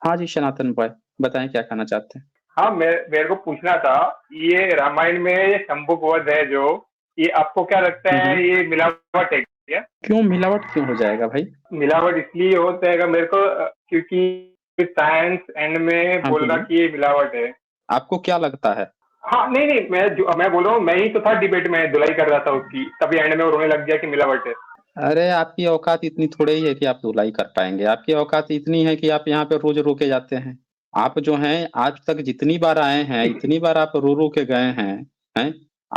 हाँ जी, सनातन बॉय, बताएं क्या कहना चाहते हैं? हाँ, मेरे को पूछना था, ये रामायण में ये शंभुक वध है जो, ये आपको क्या लगता है, हम्म। ये मिलावट है क्या? क्यों मिलावट क्यों हो जाएगा भाई? मिलावट इसलिए होता है मेरे को क्योंकि साइंस एंड में हाँ बोल रहा बोलिए, कि ये मिलावट है। आपको क्या लगता है? हाँ, नहीं नहीं, मैं बोल रहा हूँ, मैं ही तो था डिबेट में, धुलाई कर रहा था उसकी, तभी एंड में वो रोने लग गया कि मिलावट है। अरे आपकी औकात इतनी थोड़ी ही है कि आप धुलाई कर पाएंगे। आपकी औकात इतनी है कि आप यहाँ पे रोज रोके जाते हैं। आप जो हैं आज तक जितनी बार आए हैं इतनी बार आप रो रो के गए हैं।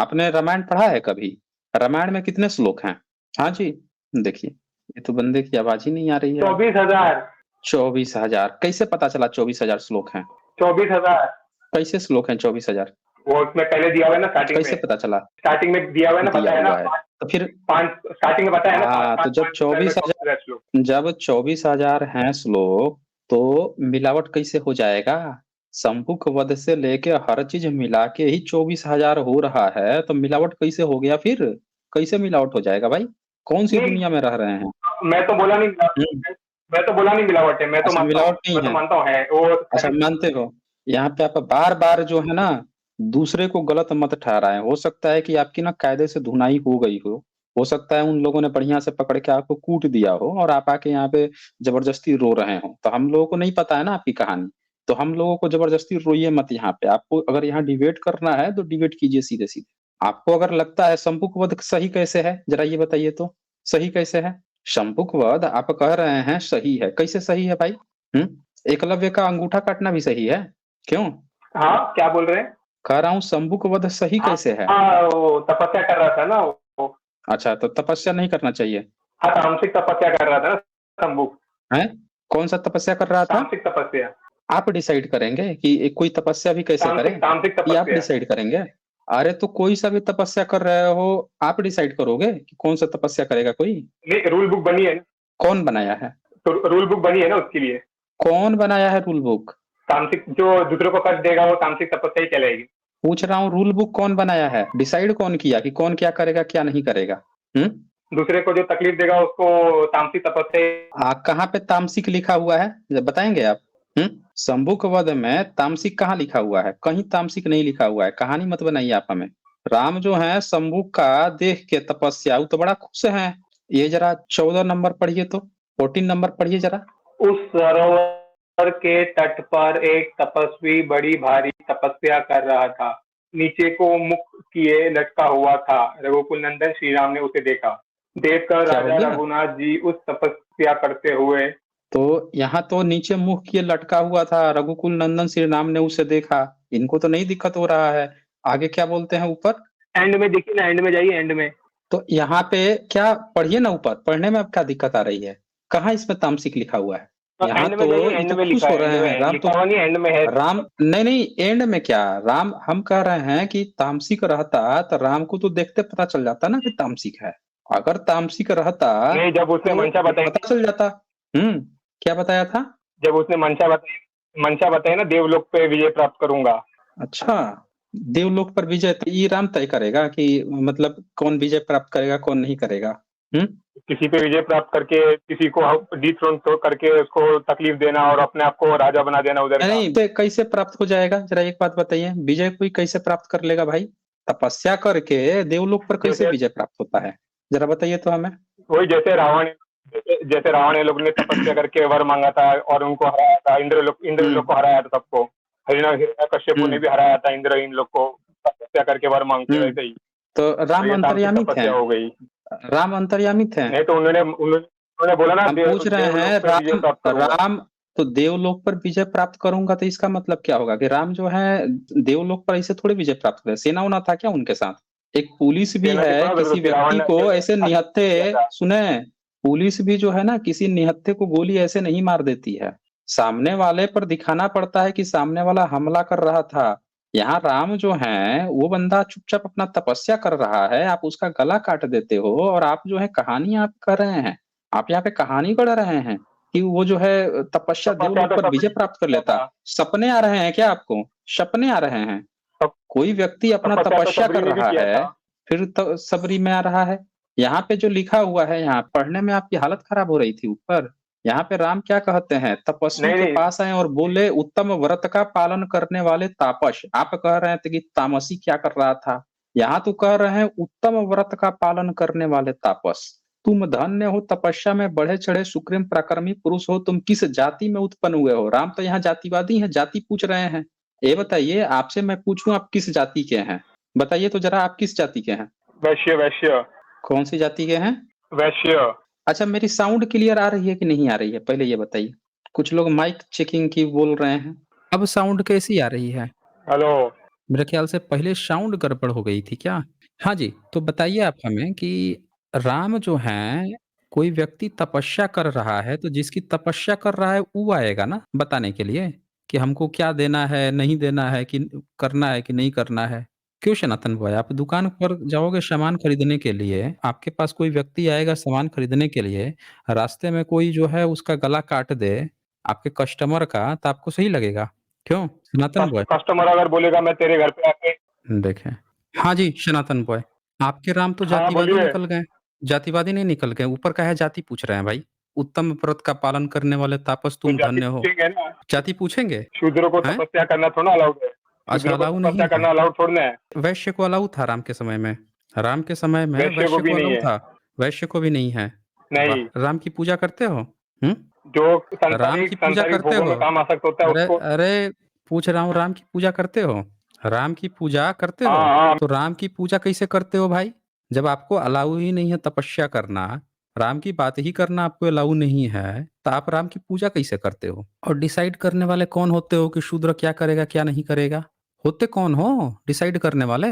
आपने रामायण पढ़ा है कभी? रामायण में कितने श्लोक हैं? हाँ जी, देखिए, ये तो बंदे की आवाज ही नहीं आ रही है। 24,000। 24,000 कैसे पता चला 24,000 श्लोक हैं? 24,000। कैसे श्लोक हैं 24,000? वो उसमें पहले दिया हुआ है ना, स्टार्टिंग कैसे में। पता चला? स्टार्टिंग में दिया हुआ है ना, दिया पता है ना, हुआ है पाँच। तो फिर? पाँच स्टार्टिंग में बताया है ना, पाँच हाँ, पाँच तो जब पाँच हजार में 24,000 24,000 श्लोक। जब 24,000 हैं श्लोक, तो मिलावट कैसे हो जाएगा? संपुक वध से लेके हर चीज मिला के ही 24,000 हो रहा है, तो मिलावट कैसे हो गया फिर? कैसे मिलावट हो जाएगा भाई? कौन सी नहीं, दुनिया में रह रहे हैं? मैं तो बोला नहीं हम्म। मैं तो बोला नहीं मिलावट है, अच्छा, मिलावट नहीं मैं तो है? मानता हूँ है वो। अच्छा, मानते हो? यहाँ पे आप बार बार जो है ना, दूसरे को गलत मत ठहराएं। हो सकता है कि आपकी ना कायदे से धुनाई हो गई हो सकता है उन लोगों ने बढ़िया से पकड़ के आपको कूट दिया हो और आप आके यहाँ पे जबरदस्ती रो रहे हो, तो हम लोगों को नहीं पता है ना आपकी कहानी। तो हम लोगों को जबरदस्ती रोइए मत यहाँ पे। आपको अगर यहाँ डिबेट करना है तो डिबेट कीजिए सीधे सीधे। आपको अगर लगता है शंपुक वध सही कैसे है, जरा ये बताइए तो। सही कैसे है? शंपुक वध आप कह रहे हैं सही है, कैसे सही है भाई? एकलव्य का अंगूठा काटना भी सही है? क्यों? हाँ, क्या बोल रहे हैं? कह रहा हूँ शंभुक वध सही हाँ कैसे है? हाँ, वो तपस्या कर रहा था ना वो। अच्छा, तो तपस्या नहीं करना चाहिए? हाँ, तामसिक तपस्या कर रहा था ना, शंभुक। है? कौन सा तपस्या कर रहा था? तामसिक तपस्या। आप डिसाइड करेंगे कि कोई तपस्या भी कैसे करे? तामसिक तामसिक ये आप तपस्या। डिसाइड करेंगे? अरे तो कोई सा भी तपस्या कर रहे हो, आप डिसाइड करोगे कि कौन सा तपस्या करेगा कोई? नहीं, रूल बुक बनी है ना। कौन बनाया है? तो रूल बुक बनी है ना उसके लिए। कौन बनाया है रूल बुक? तामसिक जो दूसरों को कष्ट देगा वो तामसिक तपस्या ही कहलाएगी। पूछ रहा हूँ, रूल बुक कौन बनाया है? डिसाइड कौन किया कि कौन क्या करेगा क्या नहीं करेगा? हम्म। दूसरे को जो तकलीफ देगा उसको तामसिक तपस्या। कहाँ पे तामसिक लिखा हुआ है, जरा बताएंगे आप? शंभुक वध में तामसिक कहाँ लिखा हुआ है? कहीं तामसिक नहीं लिखा हुआ है, कहानी मत बनाइए आप हमें। राम जो है शंभुक का देख के तपस्या, वो तो बड़ा खुश है। ये जरा 14 नंबर पढ़िए तो, 14 नंबर पढ़िए जरा। उस सरोवर के तट पर एक तपस्वी बड़ी भारी तपस्या कर रहा था। नीचे को मुख किए लटका हुआ था। रघुकुल नंदन श्री राम ने उसे देखा। देखकर क्या हो राजा गया? रघुनाथ जी उस तपस्या करते हुए। तो यहाँ तो नीचे मुख किए लटका हुआ था, रघुकुल नंदन श्री राम ने उसे देखा। इनको तो नहीं दिक्कत हो रहा है। आगे क्या बोलते हैं ऊपर? एंड में देखिए ना, एंड में जाइए, एंड में। तो यहाँ पे क्या पढ़िए ना, ऊपर पढ़ने में अब क्या दिक्कत आ रही है? कहाँ इसमें तामसिक लिखा हुआ है? यहाँ एंड में तो जाइए, ये एंड तो में खुश लिखा हो है, एंड रहे हैं में राम तो। लिखा हुआ नहीं, एंड में है। राम नहीं नहीं, एंड में क्या राम, हम कह रहे हैं कि तामसिक रहता तो राम को तो देखते पता चल जाता ना कि तामसिक है। अगर तामसिक रहता नहीं, जब उसने तो मंशा बताई पता थी। चल जाता। क्या बताया था? जब उसने मंशा बताई ना, देवलोक पे विजय प्राप्त करूंगा। अच्छा, देवलोक पर विजय तो ये राम तय करेगा कि मतलब कौन विजय प्राप्त करेगा कौन नहीं करेगा? हम्म। किसी पे विजय प्राप्त करके किसी को डिथ्रोन करके उसको तकलीफ देना और अपने आप को राजा बना देना उधर का। नहीं, विजय कैसे प्राप्त हो जाएगा, जरा एक बात बताइए, विजय कोई कैसे प्राप्त कर लेगा भाई? तपस्या करके देवलोक पर कैसे जैसे विजय प्राप्त होता है? जरा बताइए तो हमें। वही, जैसे रावण लोग ने तपस्या करके वर मांगा था और उनको हराया था, इंद्र लोग हम्म। को हराया था सबको। हिरण्यकश्यपु ने हम्म। भी हराया था इन लोग को, तपस्या करके वर मांग के, हम्म। वैसे ही। तो तो राम ये तामसिक अंतर्यामी थे? तपस्या हो गई। राम अंतर्यामी थे? नहीं तो उन्होंने बोला ना, हम पूछ रहे हैं, देवलोक पे विजय राम प्राप्त करूंगा। राम तो देवलोक पर विजय प्राप्त करूंगा, तो इसका मतलब क्या होगा कि राम जो है देवलोक पर ऐसे थोड़े विजय प्राप्त करे? सेना उना था क्या उनके साथ? एक पुलिस भी सेना की है, थोड़ा किसी जरूरत थी, रावण व्यक्ति ने को ऐसे निहत्थे, किया था। सुने, पुलिस भी जो है ना किसी निहत्थे को गोली ऐसे नहीं मार देती है। सामने वाले पर दिखाना पड़ता है कि सामने वाला हमला कर रहा था। यहाँ राम जो है वो बंदा चुपचाप अपना तपस्या कर रहा है, आप उसका गला काट देते हो और आप जो है कहानी आप कर रहे हैं। आप यहाँ पे कहानी गढ़ रहे हैं कि वो जो है तपस्या तपस्या देवलोक तो पर सबने विजय प्राप्त कर किया लेता। था। सपने आ रहे हैं क्या आपको? सपने आ रहे हैं? तप- कोई व्यक्ति अपना तपस्या तो तपस्या सबरी कर ने भी रहा किया है, था। फिर तो सबरी में आ रहा है? यहाँ पे जो लिखा हुआ है, यहाँ पढ़ने में आपकी हालत खराब हो रही थी ऊपर। यहाँ पे राम क्या कहते हैं, तपस्वी नहीं के नहीं, पास आए और बोले उत्तम व्रत का पालन करने वाले तापस। आप कह रहे थे कि तामसी क्या कर रहा था, यहाँ तो कह रहे हैं उत्तम व्रत का पालन करने वाले तापस। तुम धन्य हो, तपस्या में बढ़े चढ़े सुग्रीव पराक्रमी पुरुष हो। तुम किस जाति में उत्पन्न हुए हो? राम तो यहाँ जातिवादी हैं, जाति पूछ रहे हैं। ये बताइए, आपसे मैं पूछूं आप किस जाति के हैं? बताइए तो जरा, आप किस जाति के हैं? वैश्य वैश्य कौन सी जाति के हैं? वैश्य। अच्छा, मेरी साउंड क्लियर आ रही है कि नहीं आ रही है, पहले ये बताइए। कुछ लोग माइक चेकिंग की बोल रहे हैं। अब साउंड कैसी आ रही है? हेलो। मेरे ख्याल से पहले साउंड गड़बड़ हो गई थी क्या? हाँ जी, तो बताइए आप हमें कि राम जो हैं, कोई व्यक्ति तपस्या कर रहा है, तो जिसकी तपस्या कर रहा है वो आएगा ना बताने के लिए कि हमको क्या देना है, नहीं देना है, कि करना है कि नहीं करना है। क्यों सनातन भाई, आप दुकान पर जाओगे सामान खरीदने के लिए, आपके पास कोई व्यक्ति आएगा सामान खरीदने के लिए, रास्ते में कोई जो है उसका गला काट दे, आपके कस्टमर का, तो आपको सही लगेगा? क्यों सनातन भाई? कस्टमर अगर बोलेगा मैं तेरे घर पे आके। देखें। हाँ जी, सनातन बॉय, आपके राम तो हाँ जातिवादी बोलिए। निकल गए। जातिवादी नहीं निकल गए, ऊपर का है जाति पूछ रहे हैं भाई। उत्तम व्रत का पालन करने वाले तापस तो तुम जाति धन्य हो। पूछेंगे ना। जाति पूछेंगे? शूद्र को हैं? तपस्या करना थोड़ा अलाउड है। अच्छा, शूद्र को अलाउ तपस्या नहीं है। करना अलाउड थोड़ा है। वैश्य को अलाउ था राम के समय में। राम के समय में वैश्य को वैश्य भी को नहीं अलाउ है। था, वैश्य को भी नहीं है। वाह! नहीं। राम की पूजा करते हो? हुँ? जो राम संसारिक की पूजा संसारिक करते भोगों हो? में काम आ सकता होता है अरे, उसको। अरे, पूछ रहा हूँ, राम की पूजा करते हो? राम की पूजा करते हाँ हो? हाँ। तो राम की पूजा कैसे करते हो भाई? जब आपको अलाउ ही नहीं है तपस्या करना, राम की बात ही करना आपको अलाउ नहीं है, तो आप राम की पूजा कैसे करते हो? और डिसाइड करने वाले कौन होते हो कि शूद्र क्या करेगा, क्या नहीं करेगा? होते कौन हो डिसाइड करने वाले?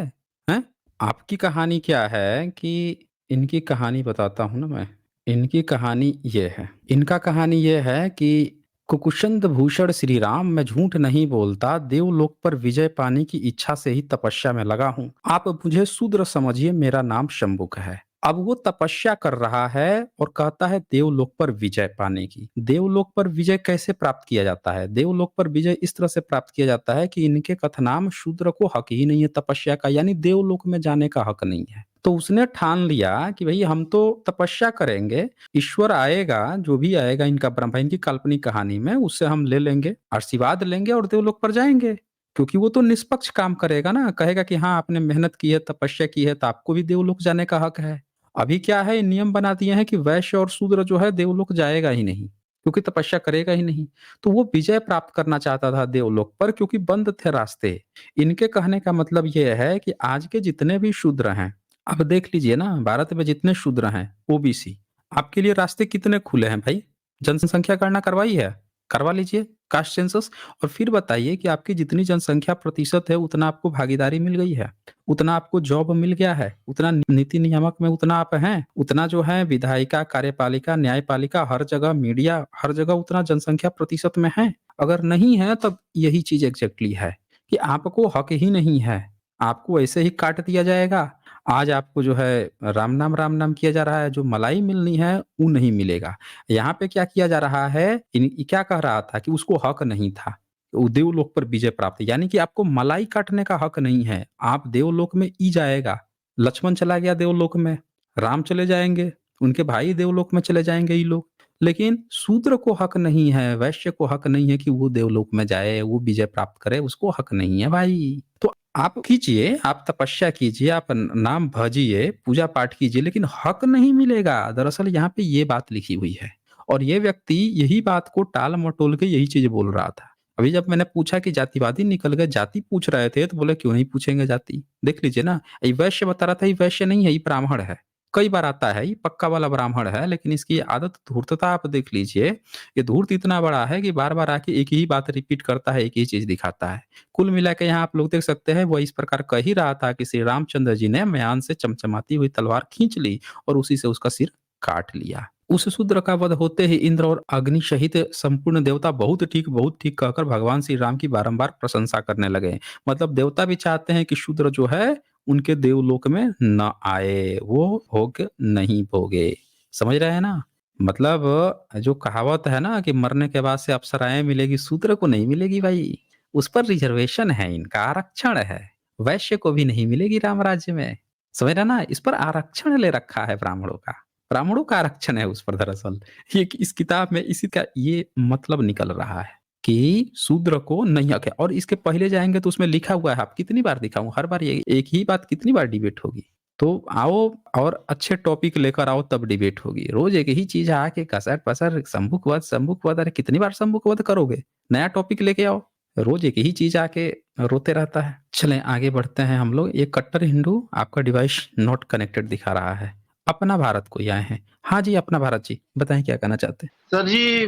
हैं? आपकी कहानी क्या है कि इनकी कहानी बताता हूँ ना मैं। इनकी कहानी ये है। इनका कहानी ये है कि कुकुशंद भूषण श्री राम, मैं झूठ नहीं बोलता, देवलोक पर विजय पाने की इच्छा से ही तपस्या में लगा हूँ। आप मुझे शूद्र समझिए, मेरा नाम शंभुक है। अब वो तपस्या कर रहा है और कहता है देवलोक पर विजय पाने की। देवलोक पर विजय कैसे प्राप्त किया जाता है? देवलोक पर विजय इस तरह से प्राप्त किया जाता है कि इनके कथनाम शूद्र को हक ही नहीं है तपस्या का, यानी देवलोक में जाने का हक नहीं है। तो उसने ठान लिया कि भाई हम तो तपस्या करेंगे, ईश्वर आएगा, जो भी आएगा इनका ब्रह्मा, इनकी काल्पनिक कहानी में, उससे हम ले लेंगे, आशीर्वाद लेंगे और देवलोक पर जाएंगे। क्योंकि वो तो निष्पक्ष काम करेगा ना, कहेगा कि हाँ आपने मेहनत की है, तपस्या की है, तो आपको भी देवलोक जाने का हक है। अभी क्या है, नियम बना दिए हैं कि वैश्य और शूद्र जो है देवलोक जाएगा ही नहीं, क्योंकि तपस्या करेगा ही नहीं। तो वो विजय प्राप्त करना चाहता था देवलोक पर, क्योंकि बंद थे रास्ते। इनके कहने का मतलब ये है कि आज के जितने भी शूद्र हैं, अब देख लीजिए ना, भारत में जितने शूद्र हैं, ओबीसी, आपके लिए रास्ते कितने खुले हैं भाई? जनसंख्या गणना करवाई है? करवा लीजिए, कास्ट सेंसस, और फिर बताइए कि आपकी जितनी जनसंख्या प्रतिशत है उतना आपको भागीदारी मिल गई है, उतना आपको जॉब मिल गया है, उतना नीति नियामक में उतना आप हैं, उतना जो है विधायिका, कार्यपालिका, न्यायपालिका, हर जगह मीडिया, हर जगह उतना जनसंख्या प्रतिशत में है। अगर नहीं है तब यही चीज एग्जैक्टली है कि आपको हक ही नहीं है, आपको ऐसे ही काट दिया जाएगा। आज आपको जो है राम नाम किया जा रहा है, जो मलाई मिलनी है वो नहीं मिलेगा। यहाँ पे क्या किया जा रहा है, क्या कह रहा था कि उसको हक नहीं था, वो देवलोक पर विजय प्राप्त, यानी कि आपको मलाई काटने का हक नहीं है। आप देवलोक में ई जाएगा, लक्ष्मण चला गया देवलोक में, राम चले जाएंगे, उनके भाई देवलोक में चले जाएंगे ये लोग, लेकिन शूद्र को हक नहीं है, वैश्य को हक नहीं है कि वो देवलोक में जाए, वो विजय प्राप्त करे, उसको हक नहीं है भाई। तो आप कीजिए, आप तपस्या कीजिए, आप नाम भजिए, पूजा पाठ कीजिए, लेकिन हक नहीं मिलेगा। दरअसल यहाँ पे ये बात लिखी हुई है, और ये व्यक्ति यही बात को टाल मटोल के यही चीज बोल रहा था। अभी जब मैंने पूछा कि जातिवादी निकल गए, जाति पूछ रहे थे, तो बोले क्यों नहीं पूछेंगे जाति, देख लीजिए ना, ये वैश्य बता रहा था, ये वैश्य नहीं है, ये ब्राह्मण है। कई बार आता है, ये पक्का वाला ब्राह्मण है, लेकिन इसकी आदत, धूर्तता आप देख लीजिए, ये धूर्त इतना बड़ा है कि बार बार आके एक ही बात रिपीट करता है, एक ही चीज दिखाता है। कुल मिला के यहाँ आप लोग देख सकते हैं, वो इस प्रकार कह ही रहा था कि श्री रामचंद्र जी ने म्यान से चमचमाती हुई तलवार खींच ली और उसी से उसका सिर काट लिया। उस शूद्र का वध होते ही इंद्र और अग्नि सहित संपूर्ण देवता बहुत ठीक कहकर भगवान श्री राम की बारंबार प्रशंसा करने लगे। मतलब देवता भी चाहते हैं कि शूद्र जो है उनके देवलोक में न आए, वो भोग नहीं भोगे। समझ रहे हैं ना? मतलब जो कहावत है ना कि मरने के बाद से अप्सराएं मिलेगी, शूद्र को नहीं मिलेगी भाई। उस पर रिजर्वेशन है, इनका आरक्षण है। वैश्य को भी नहीं मिलेगी राम राज्य में। समझ रहे ना? इस पर आरक्षण ले रखा है ब्राह्मणों का। ब्राह्मणों का आरक्षण है उस पर दरअसल। ये इस किताब में इसी का ये मतलब निकल रहा है कि शूद्र को नहीं हक है। और इसके पहले जाएँगे तो उसमें लिखा हुआ है, आप कितनी बार दिखाऊँ? हर बार ये एक ही बात कितनी बार डिबेट होगी? तो आओ और अच्छे टॉपिक लेकर आओ तब डिबेट होगी। रोज़ एक ही चीज़ आके घसर-पसर सम्मुखवाद, अरे कितनी बार सम्मुखवाद करोगे? नया टॉपिक लेके आओ। रोज़ एक ही चीज़ आके रोते रहता है। चलें आगे बढ़ते हैं हम लोग। ये कट्टर हिंदू आपका डिवाइस नॉट कनेक्टेड दिखा रहा है। अपना भारत कोई आए हैं। हाँ जी, अपना भारत जी। बताएँ क्या कहना चाहते हैं? सर जी,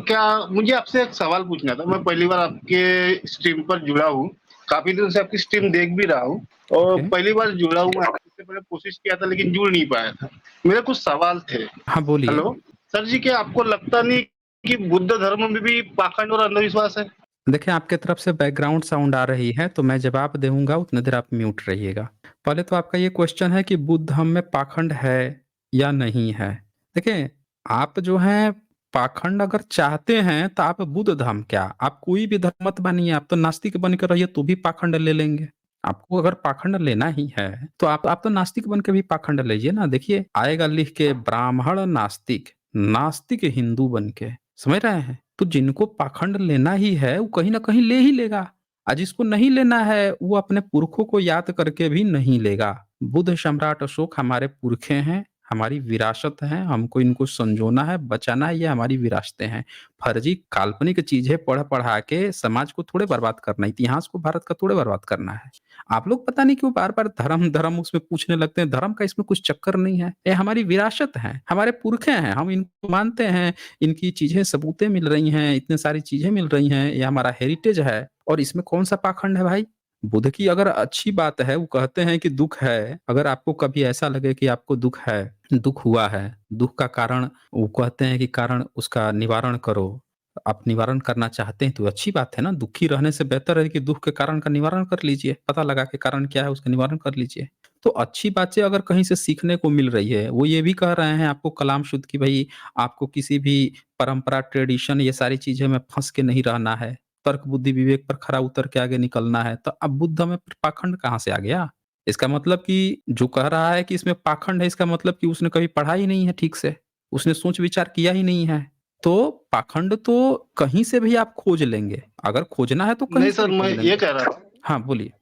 क्या मुझे आपसे एक सवाल पूछना था। मैं पहली बार आपके स्ट्रीम पर जुड़ा हूँ। काफ़ी दिनों से आपकी स्ट्रीम देख भी रहा हूँ और ओके। पहली बार जुड़ा हूँ। इससे पहले कोशिश किया था लेकिन जुड़ नहीं पाया था। मेरे कुछ सवाल थे। हाँ, बोलिए। हेलो? सर जी, क्या आपको लगता नहीं कि बुद्ध धर्म में भी पाखंड और अंधविश्वास है? देखिए, आपके तरफ से बैकग्राउंड साउंड आ रही है, तो मैं जवाब दूँगा, उतनी देर आप म्यूट रहिएगा। पहले तो आपका ये क्वेश्चन है कि बुद्ध धर्म में पाखंड है या नहीं है? देखिए, आप जो हैं पाखंड अगर चाहते हैं, तो आप बुद्ध धर्म क्या, आप कोई भी धर्म मत मानिए, आप तो नास्तिक बन के रहिए तो भी पाखंड ले लेंगे। आपको अगर पाखंड लेना ही है, तो आप तो नास्तिक बन के भी पाखंड लीजिए ना। देखिए, आएगा लिख के ब्राह्मण नास्तिक, नास्तिक हिंदू बन के, समझ रहे हैं? तो जिनको पाखंड लेना ही है वो कहीं न कहीं ले ही लेगा। जिसको नहीं लेना है वो अपने पुरखों को याद करके भी नहीं लेगा। बुद्ध सम्राट अशोक हमारे पुरखे हैं, हमारी विरासत है, हमको इनको संजोना है, बचाना है, ये हमारी विरासतें हैं। फर्जी काल्पनिक चीज़ें पढ़-पढ़ा के समाज को थोड़े बर्बाद करना है, इतिहास को भारत का थोड़े बर्बाद करना है। आप लोग पता नहीं क्यों बार-बार धर्म-धर्म उसमें पूछने लगते हैं, धर्म का इसमें कुछ चक्कर नहीं है। ये हमारी विरासत है, हमारे पुरखे हैं, हम इनको मानते हैं, इनकी चीज़ें सबूतें मिल रही हैं, इतनी सारी चीज़ें मिल रही हैं, ये हमारा हेरिटेज है और इसमें कौन-सा पाखंड है भाई? बुद्ध की अगर अच्छी बात है, वो कहते हैं कि दुःख है, अगर आपको कभी ऐसा लगे कि आपको दुःख है, दुःख हुआ है, दुःख का कारण वो कहते हैं कि कारण उसका निवारण करो। आप निवारण करना चाहते हैं तो अच्छी बात है ना, दुखी रहने से बेहतर है कि दुःख के कारण का निवारण कर लीजिए, पता लगा के कारण क्या है उसका निवारण कर लीजिए। तो अच्छी बातें अगर कहीं से सीखने को मिल रही है, वो ये भी कह रहे हैं आपको कलाम शुद्ध कि भई आपको किसी भी परंपरा, ट्रेडिशन ये सारी चीज़ें में फँस के नहीं रहना है। तर्क, बुद्धि, विवेक पर खरा उतर के आगे निकलना है। तो अब बुद्ध में फिर पाखंड कहाँ से आ गया? इसका मतलब कि जो कह रहा है कि इसमें पाखंड है, इसका मतलब कि उसने कभी पढ़ा ही नहीं है ठीक से, उसने सोच-विचार किया ही नहीं है। तो पाखंड तो कहीं से भी आप खोज लेंगे, अगर खोजना है तो कहीं नहीं से सर, भी खोज मैं ये लेंगे। कह रहा था, हाँ, बोलिए।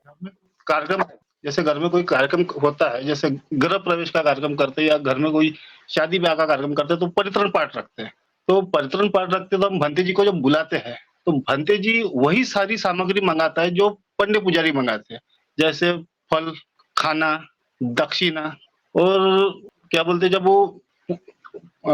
कार्यक्रम जैसे घर में कोई कार्यक्रम होता है, जैसे गृह प्रवेश का कार्यक्रम करते हैं या घर में कोई शादी-ब्याह का कार्यक्रम करते हैं, तो परितरण पाठ रखते हैं। तो परितरण पाठ रखते हैं तो हम भंते जी को जब बुलाते हैं, तो भंते जी वही सारी सामग्री मँगाता है जो पंडित पुजारी मँगाते हैं। जैसे फल, खाना, दक्षिणा और क्या बोलते हैं जब वो अ,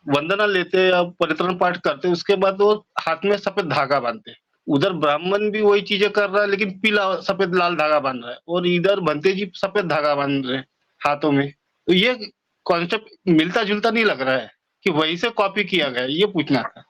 वंदना लेते हैं या परितरण पाठ करते हैं, उसके बाद वो हाथ में सफ़ेद धागा बाँधते हैं। उधर ब्राह्मण भी वही चीज़ें कर रहा है लेकिन पीला सफ़ेद लाल धागा बाँध रहा है और इधर भंते जी सफ़ेद धागा बाँध रहे हैं हाथों में। तो ये कॉन्सेप्ट मिलता-जुलता नहीं लग रहा है कि वहीं से कॉपी किया गया है, ये पूछना था।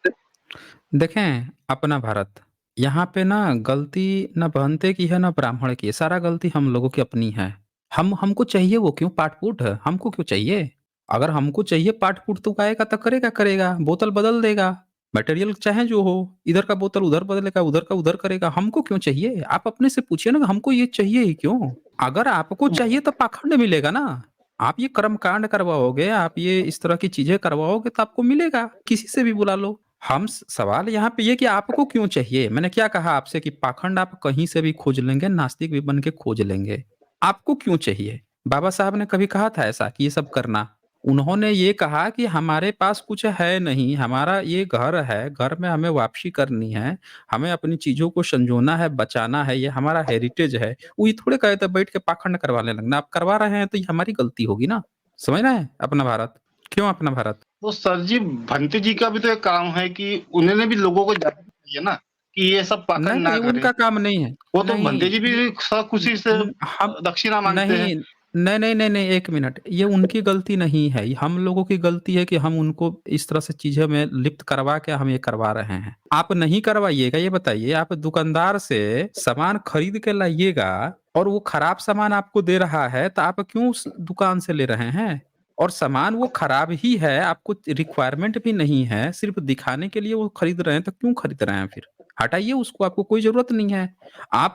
देखें, अपना भारत, यहाँ पे ना गलती ना भंते की है ना ब्राह्मण की है, सारा गलती हम लोगों की अपनी है। हमको चाहिए वो क्यों पाट-पूट? हमको क्यों चाहिए? अगर हमको चाहिए पाट-पूट तो आएगा तो करेगा, बोतल बदल देगा, मटेरियल चाहे जो हो, इधर का बोतल उधर बदलेगा, उधर का उधर करेगा, हमको क्यों चाहिए? आप अपने से पूछिए ना हमको ये चाहिए ही क्यों? अगर आपको चाहिए तो पाखंड मिलेगा ना। आप ये कर्मकांड करवाओगे, आप ये इस तरह की चीज़ें करवाओगे तो आपको मिलेगा, किसी से भी बुला लो। हम स सवाल यहाँ पे ये कि आपको क्यों चाहिए? मैंने क्या कहा आपसे कि पाखंड आप कहीं से भी खोज लेंगे, नास्तिक भी बन के खोज लेंगे। आपको क्यों चाहिए? बाबा साहब ने कभी कहा था ऐसा कि ये सब करना? उन्होंने ये कहा कि हमारे पास कुछ है नहीं, हमारा ये घर है, घर में हमें वापसी करनी है, हमें अपनी चीज़ों को संजोना है, बचाना है, ये हमारा हेरिटेज है। वो ये थोड़े कहे थे बैठ के पाखंड करवाने लगना, आप करवा रहे हैं तो ये हमारी गलती होगी ना। समझ रहे हैं? अपना भारत। क्यों अपना भारत? तो सर जी, भंते जी का भी तो एक काम है कि उन्होंने भी लोगों को जागरूक किया ना कि ये सब पाखंड नहीं, ना ये करें। उनका काम नहीं है। वो तो भंते नहीं, जी भी ये खुशी से हम दक्षिणा माँगते हैं। नहीं, नहीं, 1 मिनट। ये उनकी गलती नहीं है, ये हम लोगों की गलती है कि हम उनको इस तरह से चीज़ें में लिप्त करवा के हम ये करवा रहे हैं। आप नहीं करवाइएगा, ये बताइए, आप दुकानदार से सामान खरीद के लाइएगा और वो खराब सामान आपको दे रहा है, तो आप क्यों उस दुकान से ले रहे हैं? और सामान वो खराब ही है, आपको रिक्वायरमेंट भी नहीं है, सिर्फ़ दिखाने के लिए वो खरीद रहे हैं, तो क्यों खरीद रहे हैं फिर? हटाइए उसको, आपको कोई ज़रूरत नहीं है।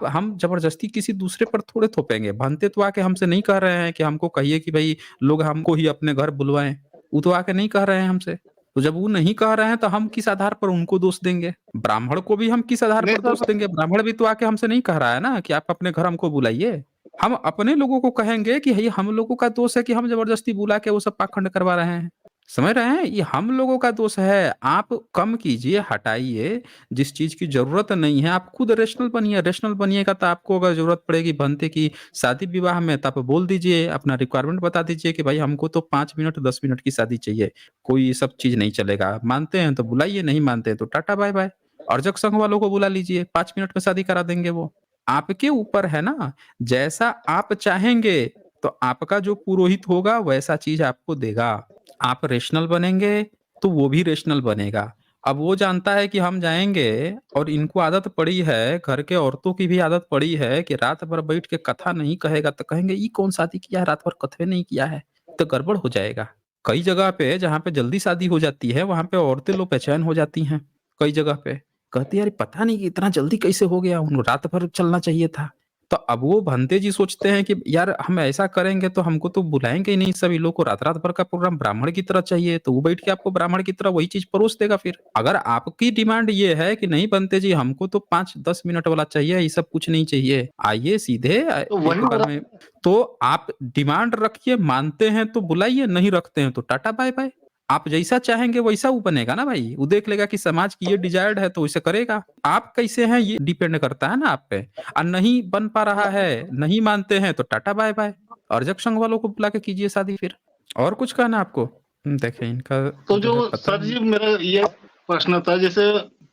हम ज़बरदस्ती किसी दूसरे पर थोड़े थोपेंगे। भंते तो आके हमसे नहीं कह रहे हैं कि हमको कहिए कि भई लोग हमको ही अपने घर बुलवाएँ। वो तो आके नहीं कह रहे हैं हमसे। तो जब वो नहीं कह रहे हैं तो हम किस आधार पर उनको दोष देंगे? ब्राह्मण को भी हम किस आधार नहीं पर सर, दोष देंगे? ब्राह्मण भी तो आके हमसे नहीं कह रहा है ना कि आप अपने घर हमको बुलाइए। हम अपने लोगों को कहेंगे कि ये हम लोगों का दोष है कि हम ज़बरदस्ती बुला के वो सब पाखंड करवा रहे हैं। समझ रहे हैं? ये हम लोगों का दोष है। आप कम कीजिए, हटाइए, जिस चीज़ की ज़रूरत नहीं है आप खुद रेशनल बनिएगा तो आपको अगर ज़रूरत पड़ेगी बनते की शादी-विवाह में तो आप बोल दीजिए, अपना रिक्वायरमेंट बता दीजिए कि भाई हमको तो 5 मिनट 10 मिनट की शादी चाहिए, कोई ये सब चीज़ नहीं चलेगा। मानते हैं तो बुलाइए, नहीं मानते हैं तो टाटा बाय-बाय। अर्जक संघ वालों को बुला लीजिए, 5 मिनट में शादी करा देंगे वो। आपके ऊपर है ना, जैसा आप चाहेंगे तो आपका जो पुरोहित होगा वैसा चीज़ आपको देगा। आप रेशनल बनेंगे तो वो भी रेशनल बनेगा। अब वो जानता है कि हम जाएँगे और इनको आदत पड़ी है, घर के औरतों की भी आदत पड़ी है कि रात भर बैठ के कथा नहीं कहेगा तो कहेंगे ये कौन शादी किया है, रात भर कथवे नहीं किया है, तो गड़बड़ हो जाएगा। कई जगह पे जहाँ पे जल्दी शादी हो जाती है, वहाँ पे औरतें लोग बेचैन हो जाती हैं, कई जगह पे। कहती है, "अरे पता नहीं कि इतना जल्दी कैसे हो गया? उन रात भर चलना चाहिए था।" तो अब वो भंते जी सोचते हैं कि यार हम ऐसा करेंगे तो हमको तो बुलाएँगे ही नहीं सभी लोग को रात-रात भर का प्रोग्राम ब्राह्मण की तरह चाहिए, तो वो बैठ के आपको ब्राह्मण की तरह वही चीज़ परोस देगा फिर। अगर आपकी डिमांड ये है कि नहीं बनते जी हमको तो 5-10 मिनट वाला चाहिए, ये सब कुछ नहीं चाहिए, आइए सीधे तो एक वही हो बार रहा में है। तो आप डिमांड रखिए, मानते हैं तो बुलाइए, नहीं रखते हैं तो टाटा बाय-बाय। आप जैसा चाहेंगे वैसा वो बनेगा ना भाई, वो देख लेगा कि समाज की ये डिज़ायर्ड है तो वैसे करेगा। आप कैसे हैं ये डिपेंड करता है ना आप पे। नहीं बन पा रहा है, नहीं मानते हैं तो टाटा बाय-बाय। अर्जक संघ वालों को बुला के कीजिए शादी फिर। और कुछ कहना है आपको? देखिए इनका तो जो है जो पता सर नहीं। जी मेरा ये प्रश्न था, जैसे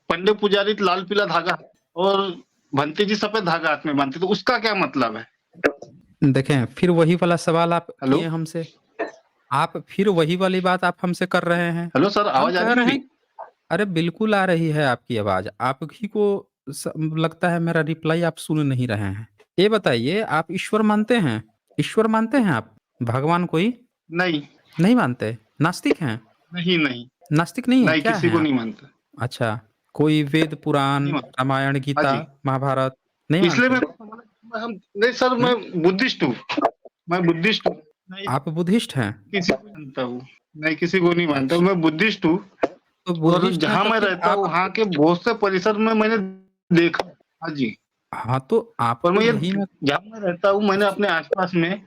पंडित पुजारी लाल पीला धागा और भंते जी सफेद धागा हाथ में बांधते, तो उसका क्या मतलब है? देखें फिर वही वाला सवाल आप हेलो? किए हमसे। आप फिर वही वाली बात आप हमसे कर रहे हैं। हेलो सर, हम आवाज़ आ कह रही है रहे मेरी? हैं अरे बिल्कुल आ रही है आपकी आवाज़। आप ही को लगता है मेरा रिप्लाई आप सुन नहीं रहे हैं। ये बताइए आप ईश्वर मानते हैं? ईश्वर मानते हैं आप? भगवान कोई? नहीं, नहीं मानते? नास्तिक हैं? नहीं, नहीं, नास्तिक नहीं है, नहीं क्या किसी हैं को आप? नहीं मानता, अच्छा, कोई वेद, पुराण, नहीं मानता। रामायण, हाँ गीता, जी, महाभारत नहीं इसलिए मानते? मैं हम नहीं सर, हुँ? मैं बुद्धिस्ट हूँ, मैं बुद्धिस्ट हूँ। नहीं आप बुद्धिस्ट हैं? किसी को नहीं मानता हूँ, नहीं किसी को नहीं मानता हूँ, अच्छा, मैं बुद्धिस्ट हूँ। तो और बुद्धिस्ट हैं जहाँ तो मैं फिर रहता हूँ आप वहाँ के बहुत से परिसर में मैंने देखा। हाँ जी, हाँ, तो और आपको मैं ये यही मैं जहाँ मैं रहता हूँ मैंने अपने आस-पास में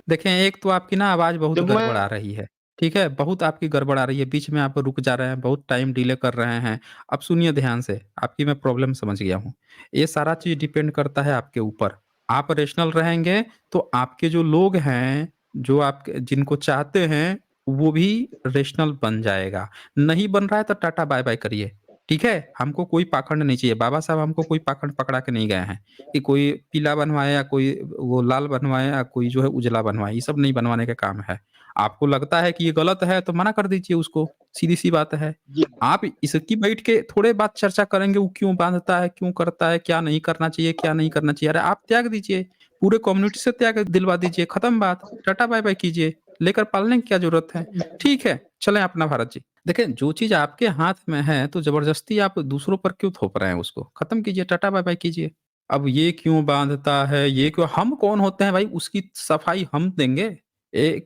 देखें, एक तो आपकी ना आवाज़ बहुत जब मैं गड़बड़ा रही है, ठीक है? बहुत आपकी गड़बड़ा रही है, बीच में आप रुक जा रहे हैं, बहुत टाइम डिले कर रहे हैं। अब सुनिए ध्यान से, आपकी मैं प्रॉब्लम समझ गया हूँ। ये सारा चीज़ डिपेंड करता है आपके ऊपर। आप रेशनल रहेंगे, तो आपके जो लोग हैं, जो आपके जिनको चाहते हैं, वो भी रेशनल बन जाएगा। नहीं बन रहा है तो टाटा बाय-बाय करिए, ठीक है? हमको कोई पाखंड नहीं चाहिए, बाबा साहब हमको कोई पाखंड पकड़ा के नहीं गए हैं। कि कोई पीला बनवाए या कोई वो लाल बनवाए या कोई जो है उजला बनवाए, ये सब नहीं बनवाने का काम है। आपको लगता है कि ये गलत है तो मना कर दीजिए उसको, सीधी-सी बात है। जी, आप इसकी बैठ के थोड़े बात चर्चा करेंगे वो क्यों बाँधता है, क्यों करता है, क्या नहीं करना चाहिए, क्या नहीं करना चाहिए। अरे आप त्याग दीजिए, पूरे कम्युनिटी से त्याग दिलवा दीजिए, खत्म बात, टाटा बाय-बाय कीजिए, लेकर पालने की क्या ज़रूरत है? ठीक है, चलें अपना भारत जी। देखिए जो चीज़ आपके हाथ में है तो ज़बरदस्ती आप दूसरों पर क्यों थोप रहे हैं उसको? खत्म कीजिए, टाटा बाय-बाय कीजिए। अब ये क्यों बाँधता है, ये क्यों हम कौन होते हैं भाई उसकी सफाई हम देंगे?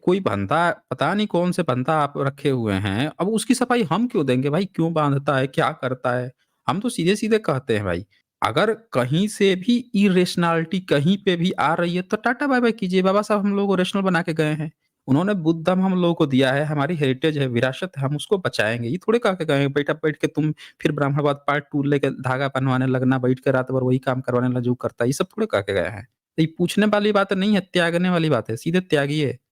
कोई बंदा पता नहीं कौन से बंदा आप रखे हुए हैं, अब उसकी सफाई हम क्यों देंगे भाई? क्यों बाँधता है, क्या करता है? हम तो सीधे-सीधे कहते हैं भाई, अगर कहीं से भी इरेशनैलिटी कहीं पे भी आ रही है तो टाटा बाय-बाय कीजिए। बाबा साहब हम लोगों को रेशनल बना के गए हैं। उन्होंने बुद्ध धर्म हम लोगों को दिया है, हमारी हेरिटेज है, विरासत है, हम उसको बचाएँगे। ये थोड़ी कह के गए हैं, बैठ के तुम फिर ब्राह्मणवाद पार्ट 2 लेके धागा बनवाने लगना, बैठ के रात भर वही काम करवाने लगना जो करता है, ये सब थोड़ी कह के गए हैं। तो ये पूछने वाली बात नहीं है, त्यागने वाली बात है, सीधे त्यागिए।